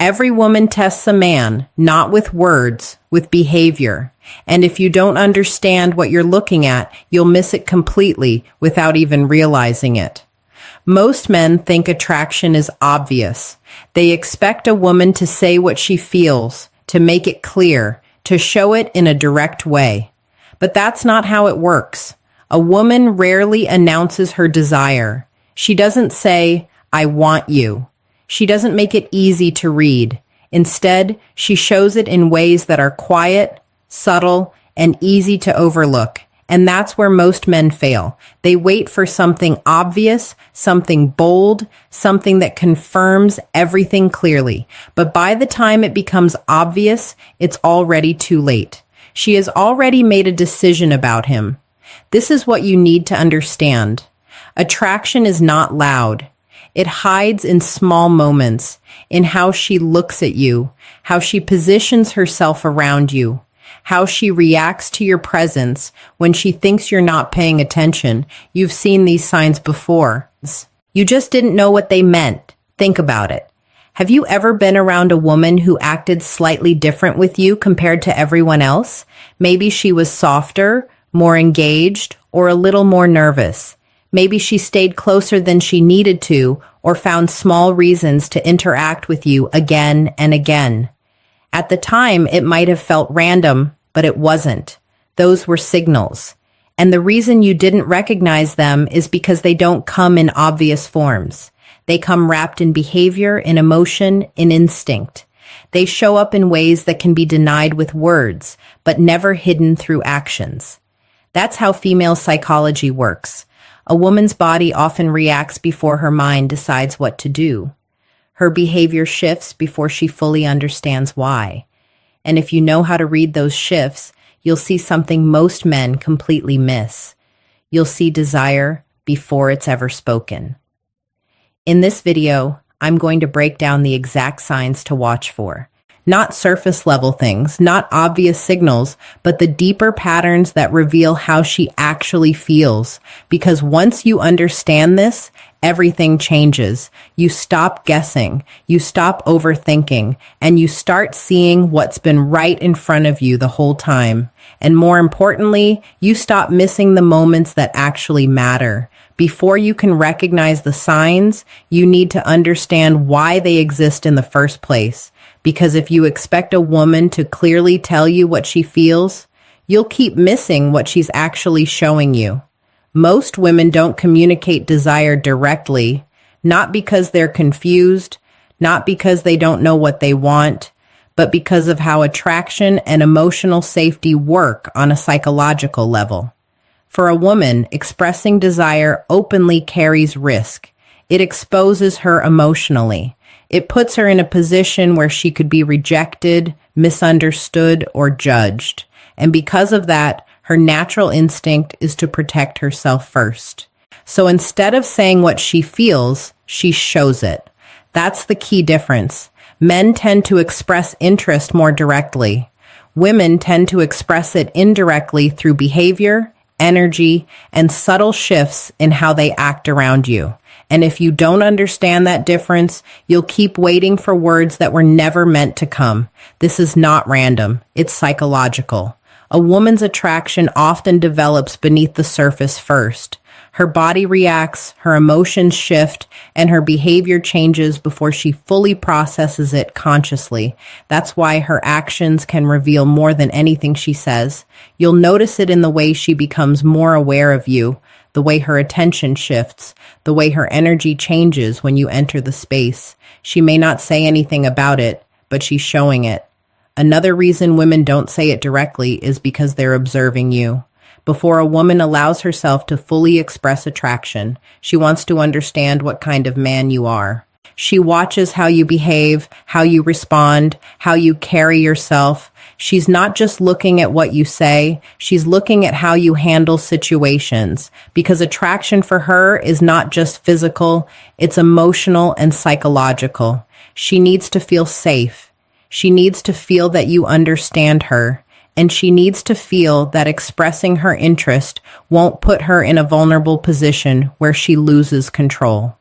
Every woman tests a man, not with words, with behavior. And if you don't understand what you're looking at, you'll miss it completely without even realizing it. Most men think attraction is obvious. They expect a woman to say what she feels, to make it clear, to show it in a direct way. But that's not how it works. A woman rarely announces her desire. She doesn't say, "I want you." She doesn't make it easy to read. Instead, she shows it in ways that are quiet, subtle, and easy to overlook. And that's where most men fail. They wait for something obvious, something bold, something that confirms everything clearly. But by the time it becomes obvious, it's already too late. She has already made a decision about him. This is what you need to understand. Attraction is not loud. It hides in small moments, in how she looks at you, how she positions herself around you, how she reacts to your presence when she thinks you're not paying attention. You've seen these signs before. You just didn't know what they meant. Think about it. Have you ever been around a woman who acted slightly different with you compared to everyone else? Maybe she was softer, more engaged, or a little more nervous. Maybe she stayed closer than she needed to, or found small reasons to interact with you again and again. At the time, it might have felt random, but it wasn't. Those were signals. And the reason you didn't recognize them is because they don't come in obvious forms. They come wrapped in behavior, in emotion, in instinct. They show up in ways that can be denied with words, but never hidden through actions. That's how female psychology works. A woman's body often reacts before her mind decides what to do. Her behavior shifts before she fully understands why. And if you know how to read those shifts, you'll see something most men completely miss. You'll see desire before it's ever spoken. In this video, I'm going to break down the exact signs to watch for. Not surface level things, not obvious signals, but the deeper patterns that reveal how she actually feels. Because once you understand this, everything changes. You stop guessing, you stop overthinking, and you start seeing what's been right in front of you the whole time. And more importantly, you stop missing the moments that actually matter. Before you can recognize the signs, you need to understand why they exist in the first place. Because if you expect a woman to clearly tell you what she feels, you'll keep missing what she's actually showing you. Most women don't communicate desire directly, not because they're confused, not because they don't know what they want, but because of how attraction and emotional safety work on a psychological level. For a woman, expressing desire openly carries risk. It exposes her emotionally. It puts her in a position where she could be rejected, misunderstood, or judged. And because of that, her natural instinct is to protect herself first. So instead of saying what she feels, she shows it. That's the key difference. Men tend to express interest more directly. Women tend to express it indirectly through behavior, energy, and subtle shifts in how they act around you. And if you don't understand that difference, you'll keep waiting for words that were never meant to come. This is not random. It's psychological. A woman's attraction often develops beneath the surface first. Her body reacts, her emotions shift, and her behavior changes before she fully processes it consciously. That's why her actions can reveal more than anything she says. You'll notice it in the way she becomes more aware of you, the way her attention shifts, the way her energy changes when you enter the space. She may not say anything about it, but she's showing it. Another reason women don't say it directly is because they're observing you. Before a woman allows herself to fully express attraction, she wants to understand what kind of man you are. She watches how you behave, how you respond, how you carry yourself. She's not just looking at what you say, she's looking at how you handle situations. Because attraction for her is not just physical, it's emotional and psychological. She needs to feel safe. She needs to feel that you understand her. And she needs to feel that expressing her interest won't put her in a vulnerable position where she loses control.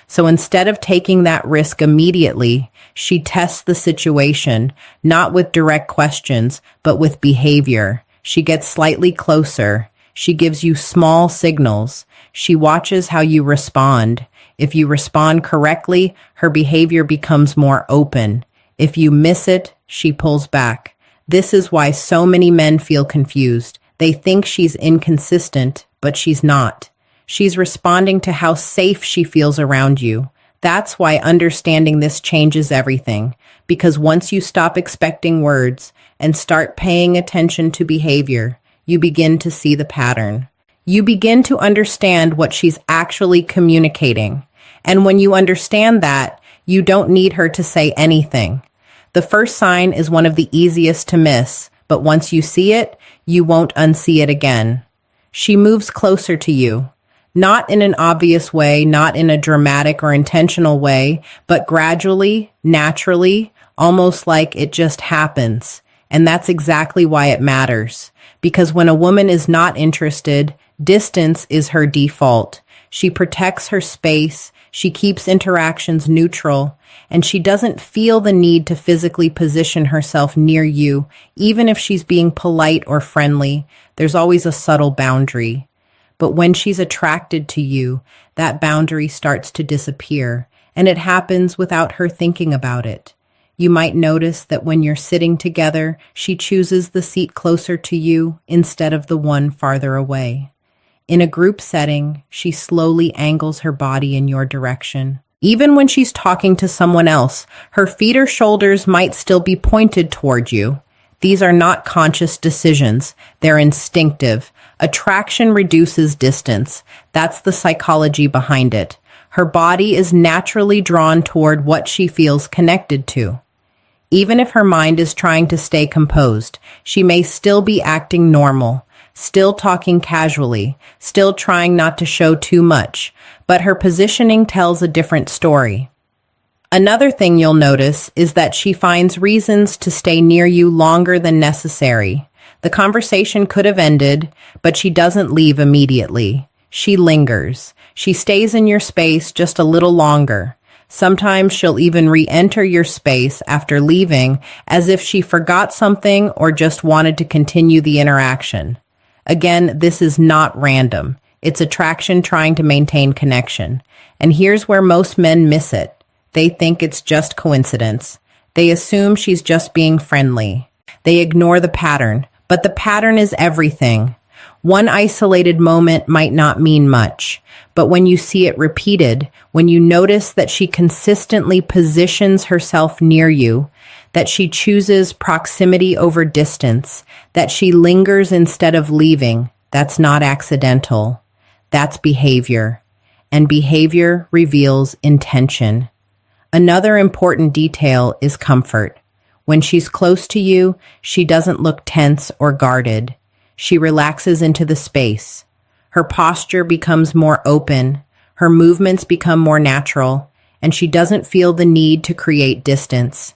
So instead of taking that risk immediately, she tests the situation, not with direct questions, but with behavior. She gets slightly closer. She gives you small signals. She watches how you respond. If you respond correctly, her behavior becomes more open. If you miss it, she pulls back. This is why so many men feel confused. They think she's inconsistent, but she's not. She's responding to how safe she feels around you. That's why understanding this changes everything. Because once you stop expecting words and start paying attention to behavior, you begin to see the pattern. You begin to understand what she's actually communicating. And when you understand that, you don't need her to say anything. The first sign is one of the easiest to miss, but once you see it, you won't unsee it again. She moves closer to you. Not in an obvious way, not in a dramatic or intentional way, but gradually, naturally, almost like it just happens. And that's exactly why it matters. Because when a woman is not interested, distance is her default. She protects her space, she keeps interactions neutral, and she doesn't feel the need to physically position herself near you, even if she's being polite or friendly. There's always a subtle boundary. But when she's attracted to you, that boundary starts to disappear, and it happens without her thinking about it. You might notice that when you're sitting together, she chooses the seat closer to you instead of the one farther away. In a group setting, she slowly angles her body in your direction. Even when she's talking to someone else, her feet or shoulders might still be pointed toward you. These are not conscious decisions. They're instinctive. Attraction reduces distance. That's the psychology behind it. Her body is naturally drawn toward what she feels connected to. Even if her mind is trying to stay composed, she may still be acting normal, still talking casually, still trying not to show too much, but her positioning tells a different story. Another thing you'll notice is that she finds reasons to stay near you longer than necessary. The conversation could have ended, but she doesn't leave immediately. She lingers. She stays in your space just a little longer. Sometimes she'll even re-enter your space after leaving as if she forgot something or just wanted to continue the interaction. Again, this is not random. It's attraction trying to maintain connection. And here's where most men miss it. They think it's just coincidence. They assume she's just being friendly. They ignore the pattern, but the pattern is everything. One isolated moment might not mean much, but when you see it repeated, when you notice that she consistently positions herself near you, that she chooses proximity over distance, that she lingers instead of leaving, that's not accidental. That's behavior. And behavior reveals intention. Another important detail is comfort. When she's close to you, she doesn't look tense or guarded. She relaxes into the space. Her posture becomes more open, her movements become more natural, and she doesn't feel the need to create distance.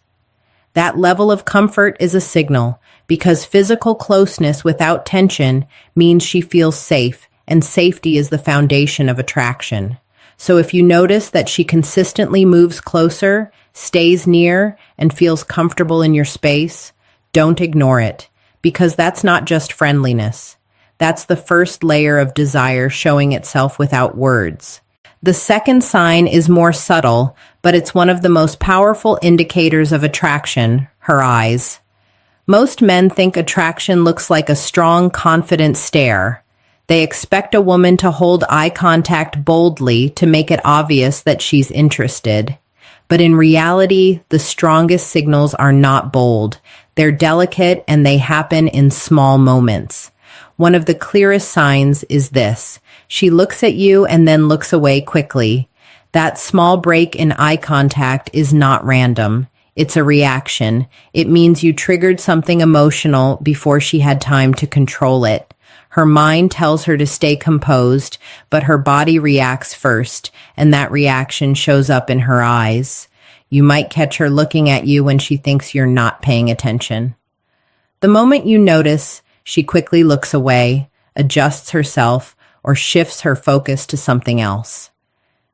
That level of comfort is a signal, because physical closeness without tension means she feels safe, and safety is the foundation of attraction. So if you notice that she consistently moves closer, stays near, and feels comfortable in your space, don't ignore it, because that's not just friendliness. That's the first layer of desire showing itself without words. The second sign is more subtle, but it's one of the most powerful indicators of attraction, her eyes. Most men think attraction looks like a strong, confident stare. They expect a woman to hold eye contact boldly to make it obvious that she's interested. But in reality, the strongest signals are not bold. They're delicate and they happen in small moments. One of the clearest signs is this. She looks at you and then looks away quickly. That small break in eye contact is not random. It's a reaction. It means you triggered something emotional before she had time to control it. Her mind tells her to stay composed, but her body reacts first, and that reaction shows up in her eyes. You might catch her looking at you when she thinks you're not paying attention. The moment you notice, she quickly looks away, adjusts herself, or shifts her focus to something else.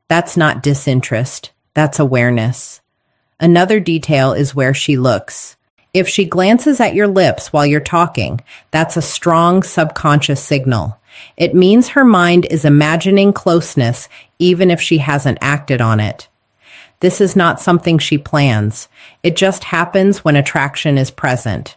That's not disinterest, that's awareness. Another detail is where she looks. If she glances at your lips while you're talking, that's a strong subconscious signal. It means her mind is imagining closeness even if she hasn't acted on it. This is not something she plans. It just happens when attraction is present.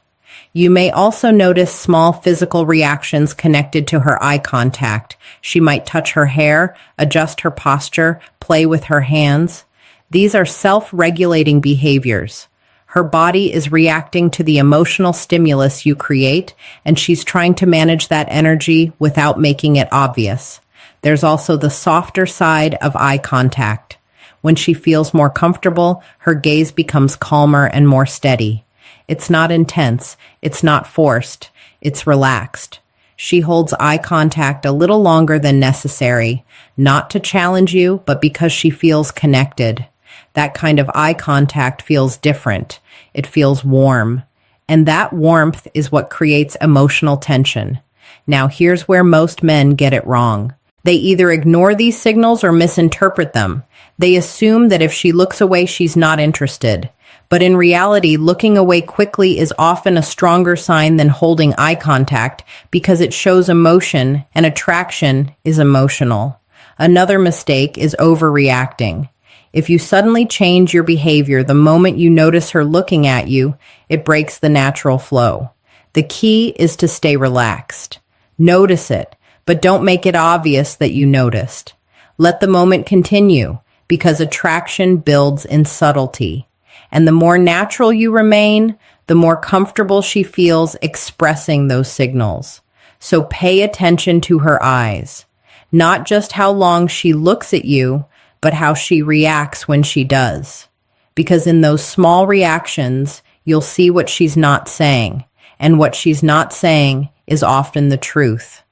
You may also notice small physical reactions connected to her eye contact. She might touch her hair, adjust her posture, play with her hands. These are self-regulating behaviors. Her body is reacting to the emotional stimulus you create, and she's trying to manage that energy without making it obvious. There's also the softer side of eye contact. When she feels more comfortable, her gaze becomes calmer and more steady. It's not intense, it's not forced, it's relaxed. She holds eye contact a little longer than necessary, not to challenge you, but because she feels connected. That kind of eye contact feels different. It feels warm. And that warmth is what creates emotional tension. Now, here's where most men get it wrong. They either ignore these signals or misinterpret them. They assume that if she looks away, she's not interested. But in reality, looking away quickly is often a stronger sign than holding eye contact because it shows emotion, and attraction is emotional. Another mistake is overreacting. If you suddenly change your behavior the moment you notice her looking at you, it breaks the natural flow. The key is to stay relaxed. Notice it, but don't make it obvious that you noticed. Let the moment continue, because attraction builds in subtlety. And the more natural you remain, the more comfortable she feels expressing those signals. So pay attention to her eyes. Not just how long she looks at you, but how she reacts when she does. Because in those small reactions, you'll see what she's not saying. And what she's not saying is often the truth.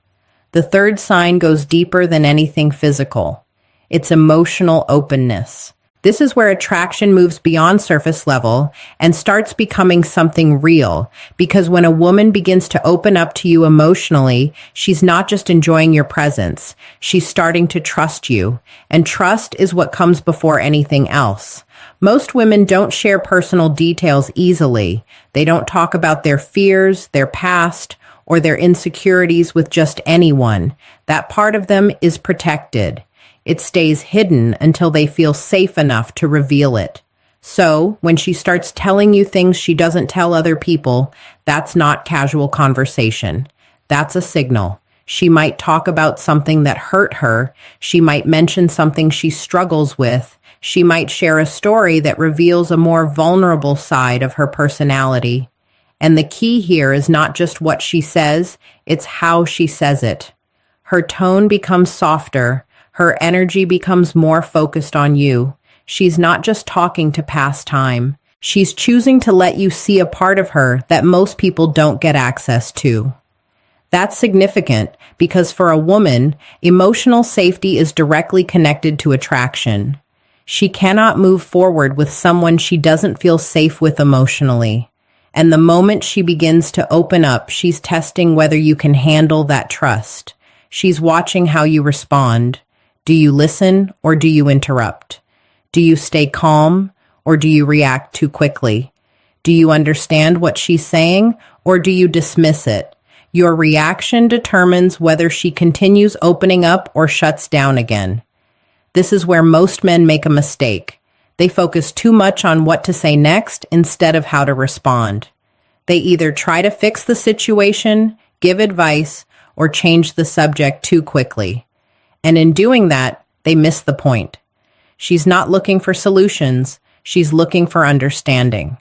The third sign goes deeper than anything physical. It's emotional openness. This is where attraction moves beyond surface level and starts becoming something real, because when a woman begins to open up to you emotionally, she's not just enjoying your presence, she's starting to trust you, and trust is what comes before anything else. Most women don't share personal details easily. They don't talk about their fears, their past, or their insecurities with just anyone. That part of them is protected. It stays hidden until they feel safe enough to reveal it. So, when she starts telling you things she doesn't tell other people, that's not casual conversation. That's a signal. She might talk about something that hurt her. She might mention something she struggles with. She might share a story that reveals a more vulnerable side of her personality. And the key here is not just what she says, it's how she says it. Her tone becomes softer. Her energy becomes more focused on you. She's not just talking to pass time. She's choosing to let you see a part of her that most people don't get access to. That's significant because for a woman, emotional safety is directly connected to attraction. She cannot move forward with someone she doesn't feel safe with emotionally. And the moment she begins to open up, she's testing whether you can handle that trust. She's watching how you respond. Do you listen or do you interrupt? Do you stay calm or do you react too quickly? Do you understand what she's saying or do you dismiss it? Your reaction determines whether she continues opening up or shuts down again. This is where most men make a mistake. They focus too much on what to say next instead of how to respond. They either try to fix the situation, give advice, or change the subject too quickly. And in doing that, they miss the point. She's not looking for solutions, she's looking for understanding.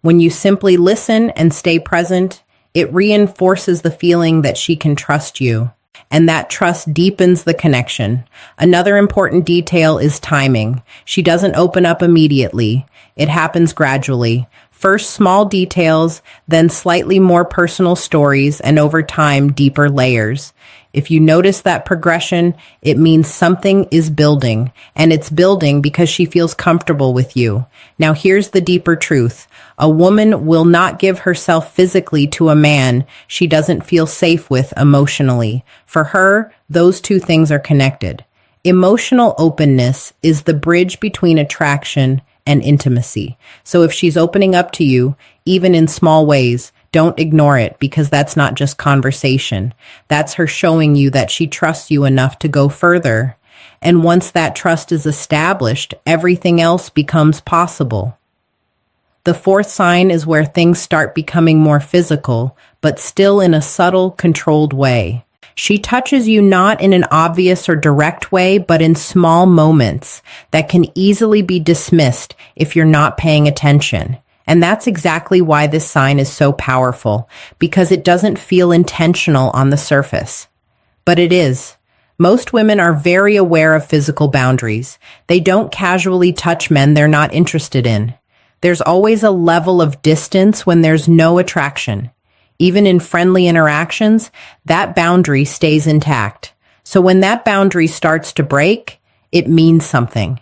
When you simply listen and stay present, it reinforces the feeling that she can trust you, and that trust deepens the connection. Another important detail is timing. She doesn't open up immediately. It happens gradually. First small details, then slightly more personal stories, and over time, deeper layers. If you notice that progression, it means something is building, and it's building because she feels comfortable with you. Now, here's the deeper truth. A woman will not give herself physically to a man she doesn't feel safe with emotionally. For her, those two things are connected. Emotional openness is the bridge between attraction and intimacy. So if she's opening up to you, even in small ways, don't ignore it because that's not just conversation. That's her showing you that she trusts you enough to go further. And once that trust is established, everything else becomes possible. The fourth sign is where things start becoming more physical, but still in a subtle, controlled way. She touches you not in an obvious or direct way, but in small moments that can easily be dismissed if you're not paying attention. And that's exactly why this sign is so powerful, because it doesn't feel intentional on the surface. But it is. Most women are very aware of physical boundaries. They don't casually touch men they're not interested in. There's always a level of distance when there's no attraction. Even in friendly interactions, that boundary stays intact. So when that boundary starts to break, it means something.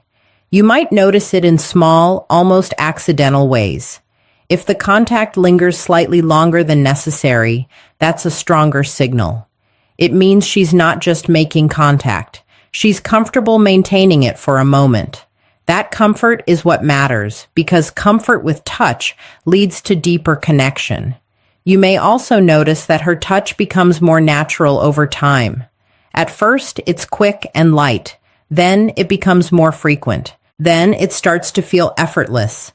You might notice it in small, almost accidental ways. If the contact lingers slightly longer than necessary, that's a stronger signal. It means she's not just making contact. She's comfortable maintaining it for a moment. That comfort is what matters, because comfort with touch leads to deeper connection. You may also notice that her touch becomes more natural over time. At first, it's quick and light. Then it becomes more frequent. Then it starts to feel effortless.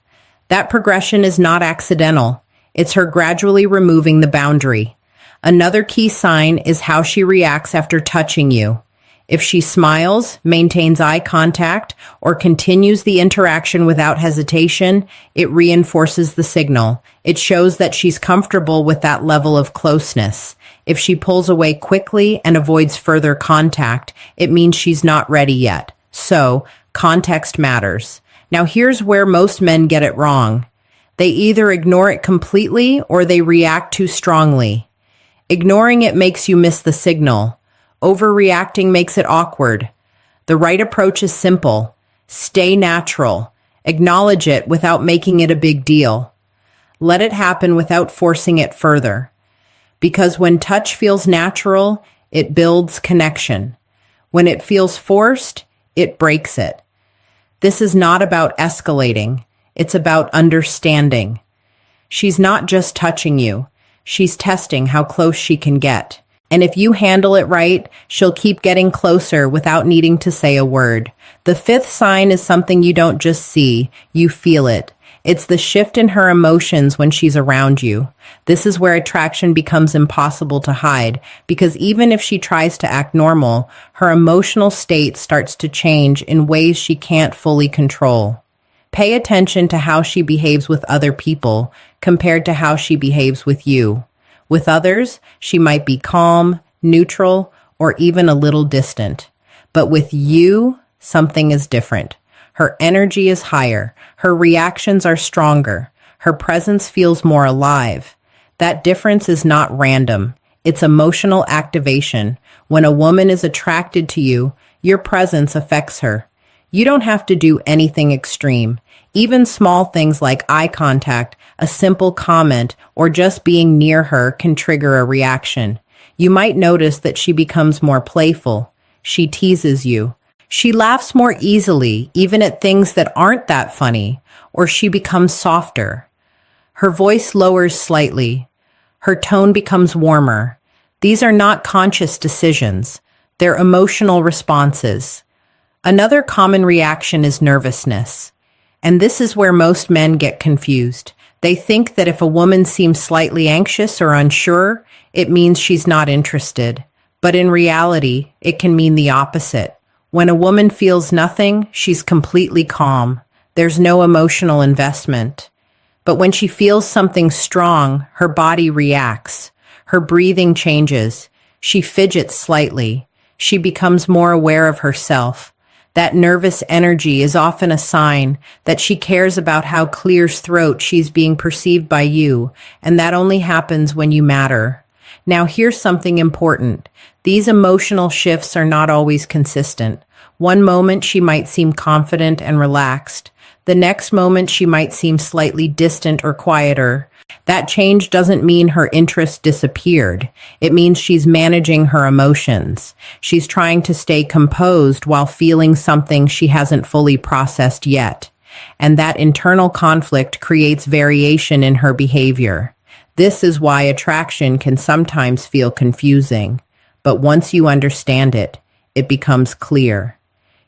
That progression is not accidental. It's her gradually removing the boundary. Another key sign is how she reacts after touching you. If she smiles, maintains eye contact, or continues the interaction without hesitation, it reinforces the signal. It shows that she's comfortable with that level of closeness. If she pulls away quickly and avoids further contact, it means she's not ready yet. So, context matters. Now here's where most men get it wrong. They either ignore it completely or they react too strongly. Ignoring it makes you miss the signal. Overreacting makes it awkward. The right approach is simple. Stay natural. Acknowledge it without making it a big deal. Let it happen without forcing it further. Because when touch feels natural, it builds connection. When it feels forced, it breaks it. This is not about escalating. It's about understanding. She's not just touching you. She's testing how close she can get. And if you handle it right, she'll keep getting closer without needing to say a word. The fifth sign is something you don't just see, you feel it. It's the shift in her emotions when she's around you. This is where attraction becomes impossible to hide, because even if she tries to act normal, her emotional state starts to change in ways she can't fully control. Pay attention to how she behaves with other people compared to how she behaves with you. With others, she might be calm, neutral, or even a little distant. But with you, something is different. Her energy is higher. Her reactions are stronger. Her presence feels more alive. That difference is not random. It's emotional activation. When a woman is attracted to you, your presence affects her. You don't have to do anything extreme. Even small things like eye contact, a simple comment, or just being near her can trigger a reaction. You might notice that she becomes more playful. She teases you. She laughs more easily, even at things that aren't that funny, or she becomes softer. Her voice lowers slightly. Her tone becomes warmer. These are not conscious decisions. They're emotional responses. Another common reaction is nervousness. And this is where most men get confused. They think that if a woman seems slightly anxious or unsure, it means she's not interested. But in reality, it can mean the opposite. When a woman feels nothing, she's completely calm. There's no emotional investment. But when she feels something strong, her body reacts. Her breathing changes. She fidgets slightly. She becomes more aware of herself. That nervous energy is often a sign that she cares about how clear's throat she's being perceived by you, and that only happens when you matter. Now here's something important. These emotional shifts are not always consistent. One moment she might seem confident and relaxed. The next moment, she might seem slightly distant or quieter. That change doesn't mean her interest disappeared. It means she's managing her emotions. She's trying to stay composed while feeling something she hasn't fully processed yet. And that internal conflict creates variation in her behavior. This is why attraction can sometimes feel confusing. But once you understand it, it becomes clear.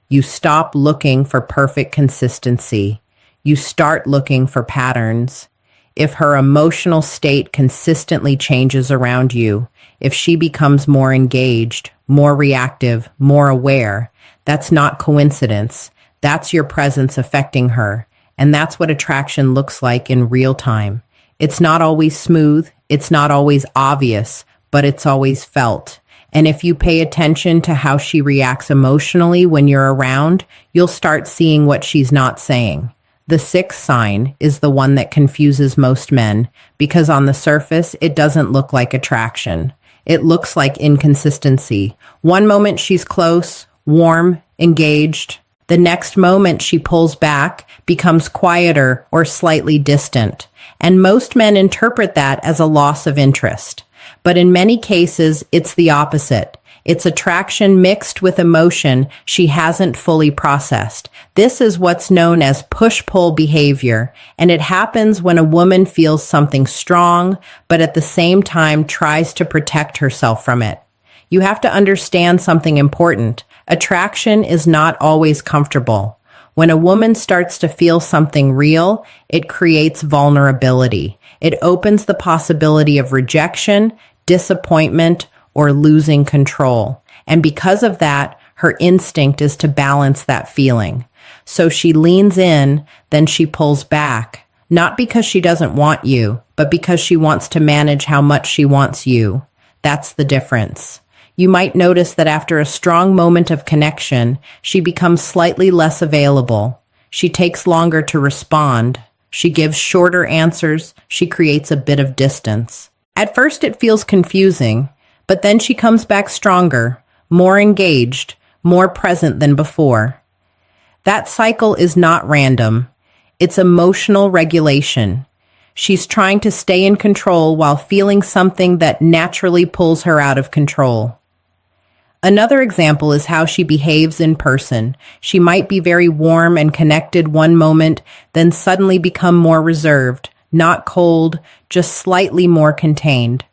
You stop looking for perfect consistency. You start looking for patterns. If her emotional state consistently changes around you, if she becomes more engaged, more reactive, more aware, that's not coincidence. That's your presence affecting her. And that's what attraction looks like in real time. It's not always smooth. It's not always obvious, but it's always felt. And if you pay attention to how she reacts emotionally when you're around, you'll start seeing what she's not saying. The sixth sign is the one that confuses most men because on the surface, it doesn't look like attraction. It looks like inconsistency. One moment she's close, warm, engaged. The next moment she pulls back, becomes quieter or slightly distant. And most men interpret that as a loss of interest. But in many cases, it's the opposite. It's attraction mixed with emotion she hasn't fully processed. This is what's known as push-pull behavior, and it happens when a woman feels something strong, but at the same time tries to protect herself from it. You have to understand something important. Attraction is not always comfortable. When a woman starts to feel something real, it creates vulnerability. It opens the possibility of rejection, disappointment, or losing control. And because of that, her instinct is to balance that feeling. So she leans in, then she pulls back, not because she doesn't want you, but because she wants to manage how much she wants you. That's the difference. You might notice that after a strong moment of connection, she becomes slightly less available. She takes longer to respond. She gives shorter answers. She creates a bit of distance. At first, it feels confusing, but then she comes back stronger, more engaged, more present than before. That cycle is not random. It's emotional regulation. She's trying to stay in control while feeling something that naturally pulls her out of control. Another example is how she behaves in person. She might be very warm and connected one moment, then suddenly become more reserved, not cold, just slightly more contained.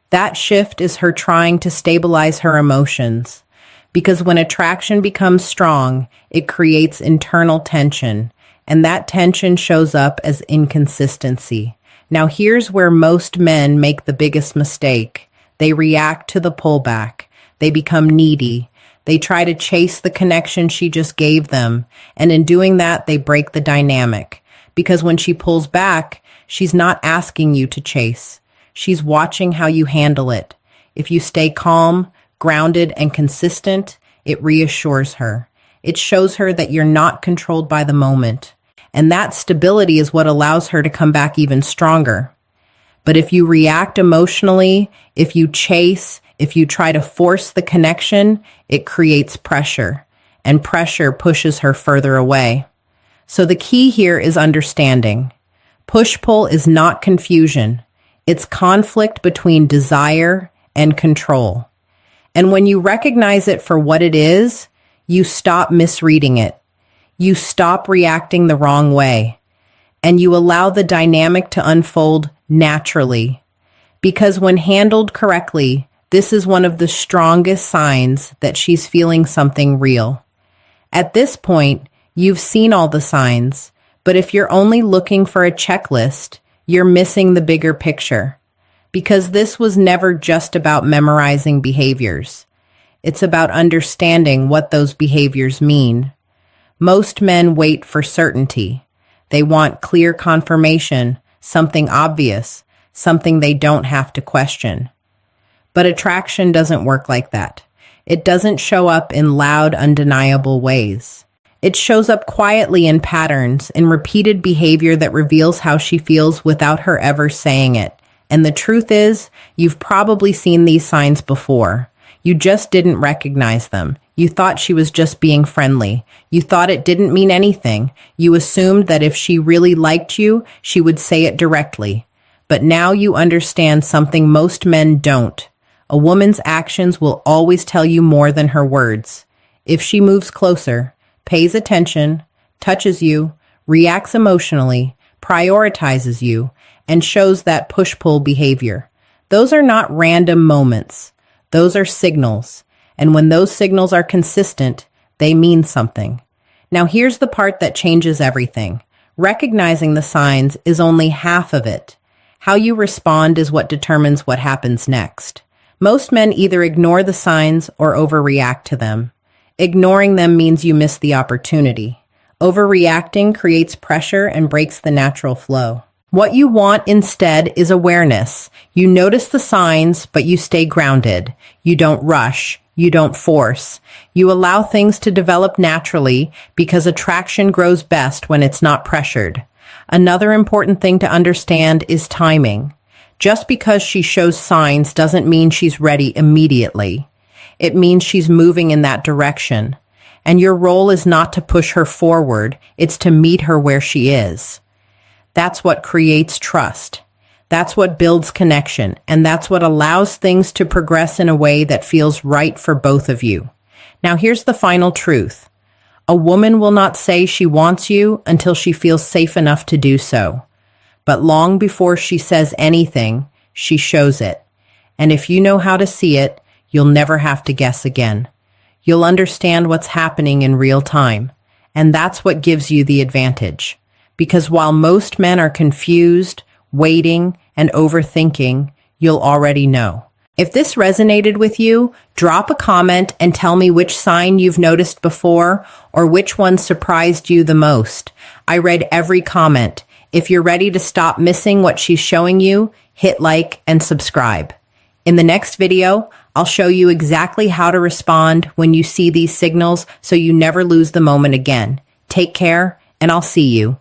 That shift is her trying to stabilize her emotions. Because when attraction becomes strong, it creates internal tension, and that tension shows up as inconsistency. Now here's where most men make the biggest mistake. They react to the pullback. They become needy. They try to chase the connection she just gave them, and in doing that, they break the dynamic. Because when she pulls back, she's not asking you to chase. She's watching how you handle it. If you stay calm, grounded, and consistent, it reassures her. It shows her that you're not controlled by the moment. And that stability is what allows her to come back even stronger. But if you react emotionally, if you chase, if you try to force the connection, it creates pressure. And pressure pushes her further away. So the key here is understanding. Push-pull is not confusion. It's conflict between desire and control. And when you recognize it for what it is, you stop misreading it. You stop reacting the wrong way. And you allow the dynamic to unfold naturally. Because when handled correctly, this is one of the strongest signs that she's feeling something real. At this point, you've seen all the signs, but if you're only looking for a checklist, you're missing the bigger picture. Because this was never just about memorizing behaviors. It's about understanding what those behaviors mean. Most men wait for certainty. They want clear confirmation, something obvious, something they don't have to question. But attraction doesn't work like that. It doesn't show up in loud, undeniable ways. It shows up quietly in patterns, in repeated behavior that reveals how she feels without her ever saying it. And the truth is, you've probably seen these signs before. You just didn't recognize them. You thought she was just being friendly. You thought it didn't mean anything. You assumed that if she really liked you, she would say it directly. But now you understand something most men don't. A woman's actions will always tell you more than her words. If she moves closer, pays attention, touches you, reacts emotionally, prioritizes you, and shows that push-pull behavior, those are not random moments. Those are signals. And when those signals are consistent, they mean something. Now here's the part that changes everything. Recognizing the signs is only half of it. How you respond is what determines what happens next. Most men either ignore the signs or overreact to them. Ignoring them means you miss the opportunity. Overreacting creates pressure and breaks the natural flow. What you want instead is awareness. You notice the signs, but you stay grounded. You don't rush. You don't force. You allow things to develop naturally because attraction grows best when it's not pressured. Another important thing to understand is timing. Just because she shows signs doesn't mean she's ready immediately. It means she's moving in that direction. And your role is not to push her forward, it's to meet her where she is. That's what creates trust. That's what builds connection, and that's what allows things to progress in a way that feels right for both of you. Now here's the final truth. A woman will not say she wants you until she feels safe enough to do so. But long before she says anything, she shows it. And if you know how to see it, you'll never have to guess again. You'll understand what's happening in real time, and that's what gives you the advantage. Because while most men are confused, waiting, and overthinking, you'll already know. If this resonated with you, drop a comment and tell me which sign you've noticed before or which one surprised you the most. I read every comment. If you're ready to stop missing what she's showing you, hit like and subscribe. In the next video, I'll show you exactly how to respond when you see these signals so you never lose the moment again. Take care, and I'll see you.